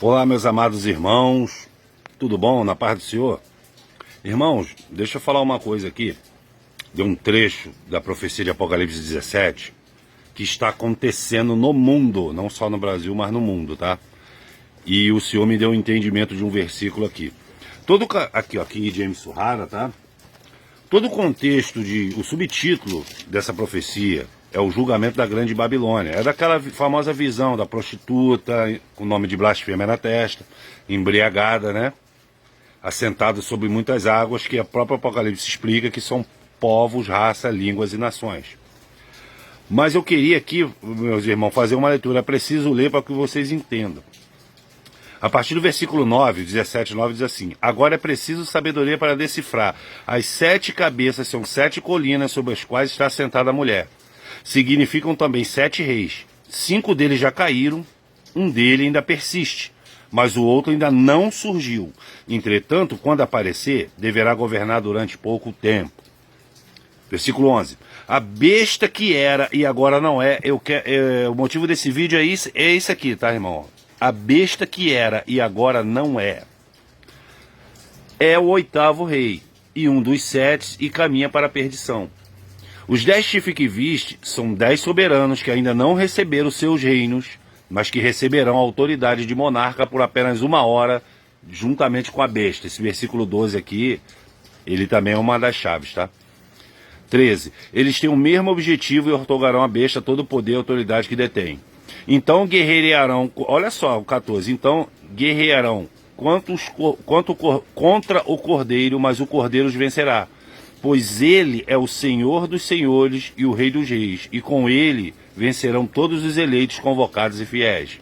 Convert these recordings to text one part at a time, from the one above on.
Olá, meus amados irmãos, tudo bom? Na paz do Senhor? Irmãos, deixa eu falar uma coisa aqui, de um trecho da profecia de Apocalipse 17, que está acontecendo no mundo, não só no Brasil, mas no mundo, tá? E o Senhor me deu um entendimento de um versículo aqui. Aqui, ó, King James Surrara, tá? Todo o contexto, o subtítulo dessa profecia é o julgamento da grande Babilônia. É daquela famosa visão da prostituta, com o nome de blasfêmia na testa, embriagada, né? Assentada sobre muitas águas, que a própria Apocalipse explica que são povos, raça, línguas e nações. Mas eu queria aqui, meus irmãos, fazer uma leitura. É preciso ler para que vocês entendam. A partir do versículo 9, 17, 9, diz assim: agora é preciso sabedoria para decifrar. As 7 cabeças são 7 colinas sobre as quais está assentada a mulher. Significam também 7 reis. 5 deles já caíram, um dele ainda persiste, mas o outro ainda não surgiu. Entretanto, quando aparecer, deverá governar durante pouco tempo. Versículo 11. A besta que era e agora não é, o motivo desse vídeo é isso aqui, tá, irmão? A besta que era e agora não é o 8º rei, e um dos 7 e caminha para a perdição. Os 10 chifres que viste são 10 soberanos que ainda não receberam seus reinos, mas que receberão a autoridade de monarca por apenas 1 hora, juntamente com a besta. Esse versículo 12 aqui, ele também é uma das chaves, tá? 13. Eles têm o mesmo objetivo e outorgarão à besta todo o poder e autoridade que detém. Então guerrearão, olha só o 14, então guerrearão contra o cordeiro, mas o cordeiro os vencerá. Pois ele é o Senhor dos senhores e o Rei dos reis, e com ele vencerão todos os eleitos, convocados e fiéis.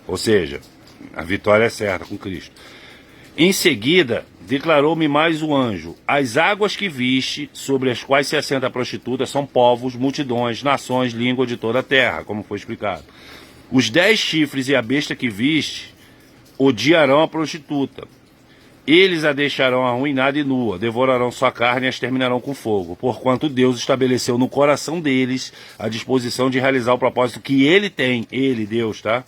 Ou seja, a vitória é certa com Cristo. Em seguida, declarou-me mais o anjo: as águas que viste, sobre as quais se assenta a prostituta, são povos, multidões, nações, língua de toda a terra, como foi explicado. Os 10 chifres e a besta que viste odiarão a prostituta. Eles a deixarão arruinada e nua, devorarão sua carne e as terminarão com fogo, porquanto Deus estabeleceu no coração deles a disposição de realizar o propósito que ele tem, ele, Deus, tá?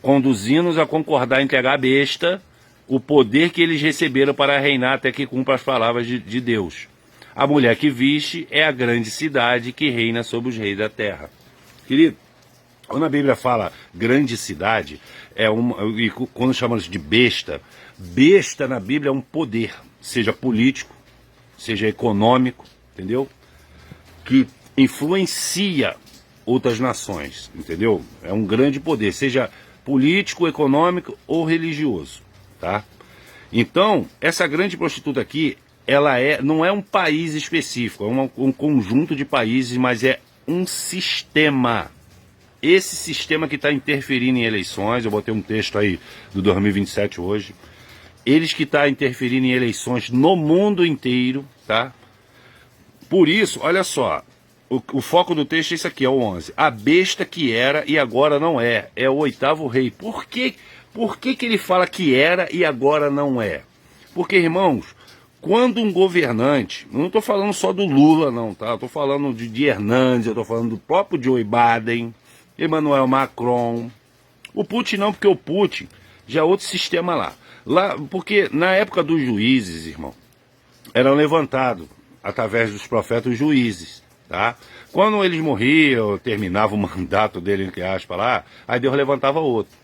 Conduzindo-os a concordar em entregar à besta o poder que eles receberam para reinar até que cumpra as palavras de Deus. A mulher que viste é a grande cidade que reina sobre os reis da terra. Querido, quando a Bíblia fala grande cidade, e quando chamamos de besta, besta na Bíblia é um poder, seja político, seja econômico, entendeu? Que influencia outras nações, entendeu? É um grande poder, seja político, econômico ou religioso, tá? Então, essa grande prostituta aqui, não é um país específico, é um conjunto de países, mas é um sistema. Esse sistema que está interferindo em eleições, eu botei um texto aí do 2027 hoje, eles que estão interferindo em eleições no mundo inteiro, tá? Por isso, olha só, o foco do texto é isso aqui, é o 11. A besta que era e agora não é o 8º rei. Por que ele fala que era e agora não é? Porque, irmãos, quando um governante, não estou falando só do Lula não, tá? Estou falando de Hernandes, eu estou falando do próprio Joe Biden, Emmanuel Macron, o Putin não, porque o Putin já é outro sistema lá. Porque na época dos juízes, irmão, eram levantados através dos profetas os juízes, tá? Quando eles morriam, terminava o mandato dele, entre aspas, lá, aí Deus levantava outro.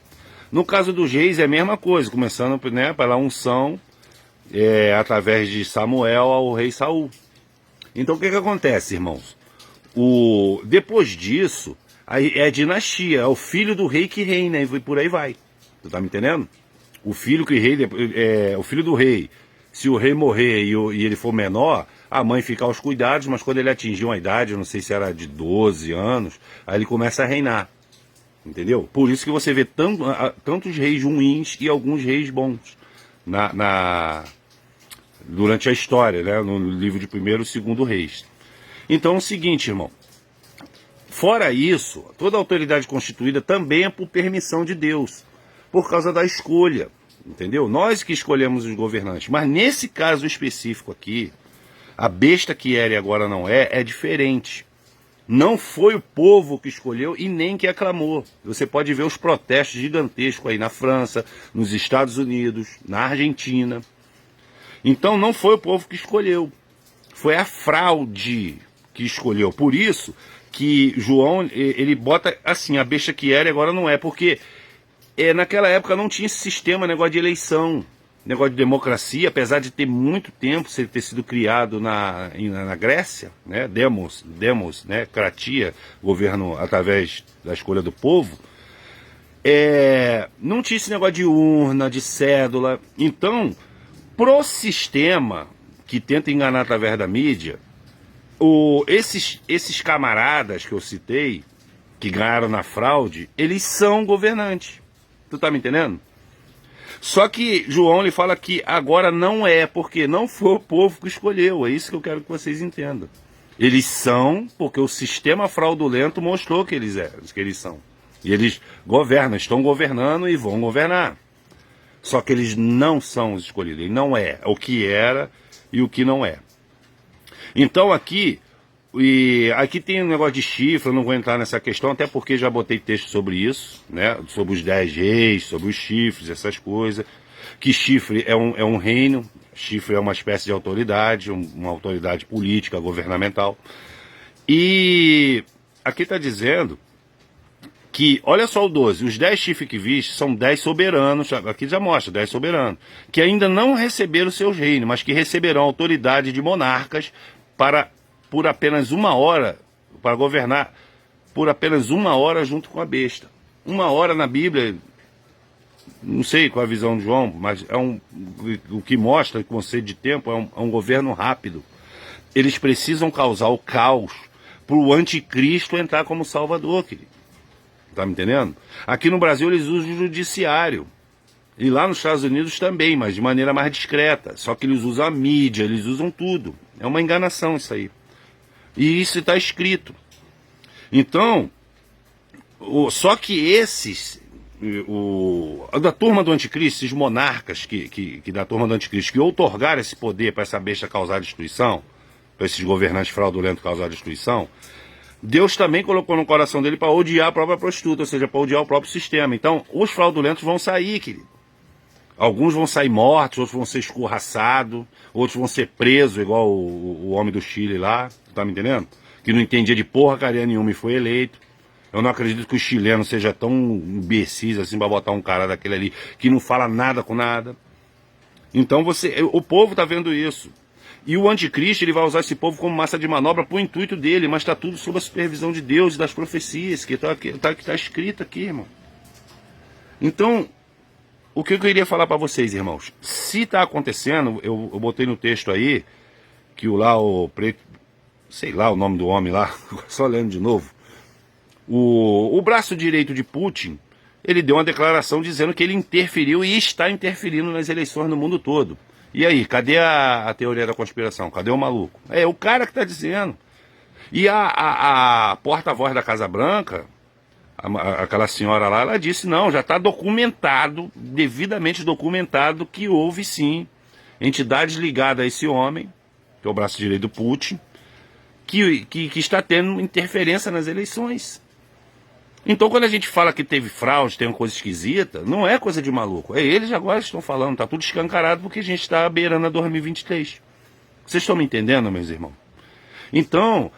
No caso dos reis é a mesma coisa, começando, né, pela unção, através de Samuel ao rei Saul. Então o que acontece, irmãos? Depois disso, aí é a dinastia, é o filho do rei que reina, e por aí vai. Você tá me entendendo? O filho o filho do rei, se o rei morrer e ele for menor, a mãe fica aos cuidados, mas quando ele atingir uma idade, eu não sei se era de 12 anos, aí ele começa a reinar. Entendeu? Por isso que você vê tantos reis ruins e alguns reis bons durante a história, né? No livro de 1º e 2º Reis. Então é o seguinte, irmão. Fora isso, toda autoridade constituída também é por permissão de Deus, por causa da escolha, entendeu? Nós que escolhemos os governantes, mas nesse caso específico aqui, a besta que era e agora não é diferente. Não foi o povo que escolheu e nem que aclamou. Você pode ver os protestos gigantescos aí na França, nos Estados Unidos, na Argentina. Então não foi o povo que escolheu. Foi a fraude que escolheu. Por isso que João, ele bota assim, a besta que era e agora não é. Porque naquela época não tinha esse sistema, negócio de eleição, negócio de democracia, apesar de ter muito tempo, ter sido criado na Grécia, né? Demos, né? Cratia, governo através da escolha do povo. Não tinha esse negócio de urna, de cédula. Então, pro sistema que tenta enganar através da mídia, esses camaradas que eu citei, que ganharam na fraude, eles são governantes. Tu tá me entendendo? Só que João ele fala que agora não é, porque não foi o povo que escolheu. É isso que eu quero que vocês entendam. Eles são porque o sistema fraudulento mostrou que eles são. E eles governam, estão governando e vão governar. Só que eles não são os escolhidos. Ele não é o que era e o que não é. Então aqui tem um negócio de chifre, eu não vou entrar nessa questão, até porque já botei texto sobre isso, né? Sobre os 10 reis, sobre os chifres, essas coisas. Que chifre é um reino, chifre é uma espécie de autoridade, uma autoridade política, governamental. E aqui está dizendo que, olha só o 12, os 10 chifres que viste são 10 soberanos, aqui já mostra, 10 soberanos, que ainda não receberam seus reinos, mas que receberão autoridade de monarcas por apenas 1 hora, para governar por apenas 1 hora junto com a besta. 1 hora na Bíblia, não sei qual é a visão de João, mas o que mostra o conceito de tempo é um governo rápido. Eles precisam causar o caos para o anticristo entrar como salvador, querido. Tá me entendendo? Aqui no Brasil eles usam o judiciário. E lá nos Estados Unidos também, mas de maneira mais discreta. Só que eles usam a mídia, eles usam tudo. É uma enganação isso aí. E isso está escrito. Então, só que da turma do anticristo, esses monarcas que da turma do anticristo, que outorgaram esse poder para essa besta causar destruição, para esses governantes fraudulentos causar destruição, Deus também colocou no coração dele para odiar a própria prostituta, ou seja, para odiar o próprio sistema. Então, os fraudulentos vão sair, querido. Alguns vão sair mortos, outros vão ser escorraçados, outros vão ser presos, igual o homem do Chile lá, tá me entendendo? Que não entendia de porcaria nenhuma e foi eleito. Eu não acredito que os chilenos sejam tão imbecis assim para botar um cara daquele ali, que não fala nada com nada. Então o povo tá vendo isso. E o anticristo ele vai usar esse povo como massa de manobra para o intuito dele, mas está tudo sob a supervisão de Deus e das profecias, que está escrito aqui, irmão. Então, o que eu queria falar para vocês, irmãos? Se está acontecendo, eu botei no texto aí, que o preto, sei lá o nome do homem lá, só lendo de novo, o braço direito de Putin, ele deu uma declaração dizendo que ele interferiu e está interferindo nas eleições no mundo todo. E aí, cadê a teoria da conspiração? Cadê o maluco? É o cara que está dizendo. E a porta-voz da Casa Branca, aquela senhora lá, ela disse, não, já está documentado, devidamente documentado, que houve sim entidades ligadas a esse homem, que é o braço direito do Putin, que está tendo interferência nas eleições. Então quando a gente fala que teve fraude, tem uma coisa esquisita, não é coisa de maluco. Eles agora estão falando, tá tudo escancarado porque a gente está beirando a 2023. Vocês estão me entendendo, meus irmãos? Então,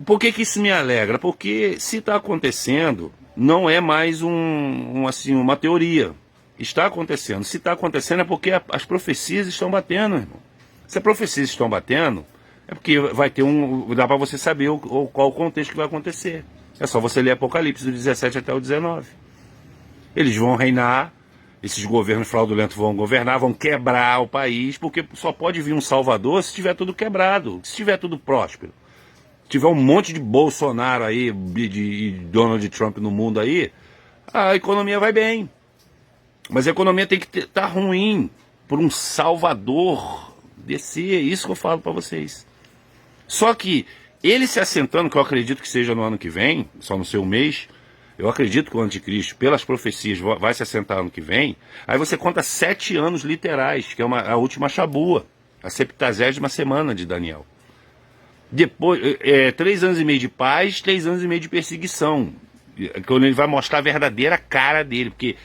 por que isso me alegra? Porque se está acontecendo, não é mais uma teoria. Está acontecendo. Se está acontecendo é porque as profecias estão batendo, irmão. Se as profecias estão batendo, é porque vai ter dá para você saber qual o contexto que vai acontecer. É só você ler Apocalipse do 17 até o 19. Eles vão reinar, esses governos fraudulentos vão governar, vão quebrar o país, porque só pode vir um salvador se tiver tudo quebrado, se tiver tudo próspero. Se tiver um monte de Bolsonaro aí, de Donald Trump no mundo aí, a economia vai bem. Mas a economia tem que estar ruim por um salvador descer, é isso que eu falo para vocês. Só que ele se assentando, que eu acredito que seja no ano que vem, só no seu mês, eu acredito que o anticristo, pelas profecias, vai se assentar ano que vem, aí você conta 7 anos literais, que é a última chabua, a 70ª semana de Daniel. Depois, 3 anos e meio de paz, 3 anos e meio de perseguição. Quando ele vai mostrar a verdadeira cara dele, porque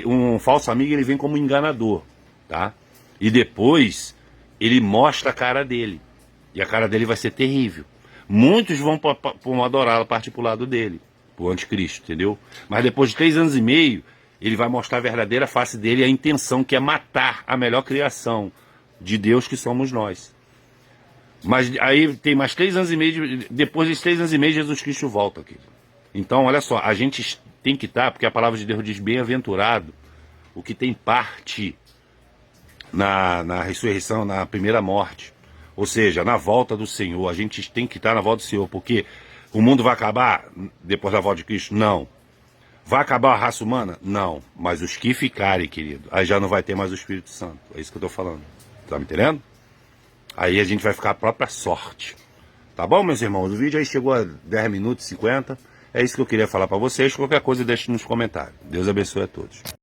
um falso amigo ele vem como enganador, tá? E depois ele mostra a cara dele. E a cara dele vai ser terrível. Muitos vão adorá-lo, partir pro lado dele, pro anticristo, entendeu? Mas depois de 3 anos e meio, ele vai mostrar a verdadeira face dele e a intenção que é matar a melhor criação de Deus que somos nós. Mas aí tem mais 3 anos e meio, depois desses 3 anos e meio, Jesus Cristo volta aqui. Então, olha só, a gente tem que estar, porque a palavra de Deus diz bem-aventurado, o que tem parte na ressurreição, na primeira morte. Ou seja, na volta do Senhor. A gente tem que estar na volta do Senhor, porque o mundo vai acabar depois da volta de Cristo? Não. Vai acabar a raça humana? Não. Mas os que ficarem, querido, aí já não vai ter mais o Espírito Santo. É isso que eu estou falando. Tá me entendendo? Aí a gente vai ficar a própria sorte. Tá bom, meus irmãos? O vídeo aí chegou a 10 minutos e 50. É isso que eu queria falar para vocês. Qualquer coisa deixe nos comentários. Deus abençoe a todos.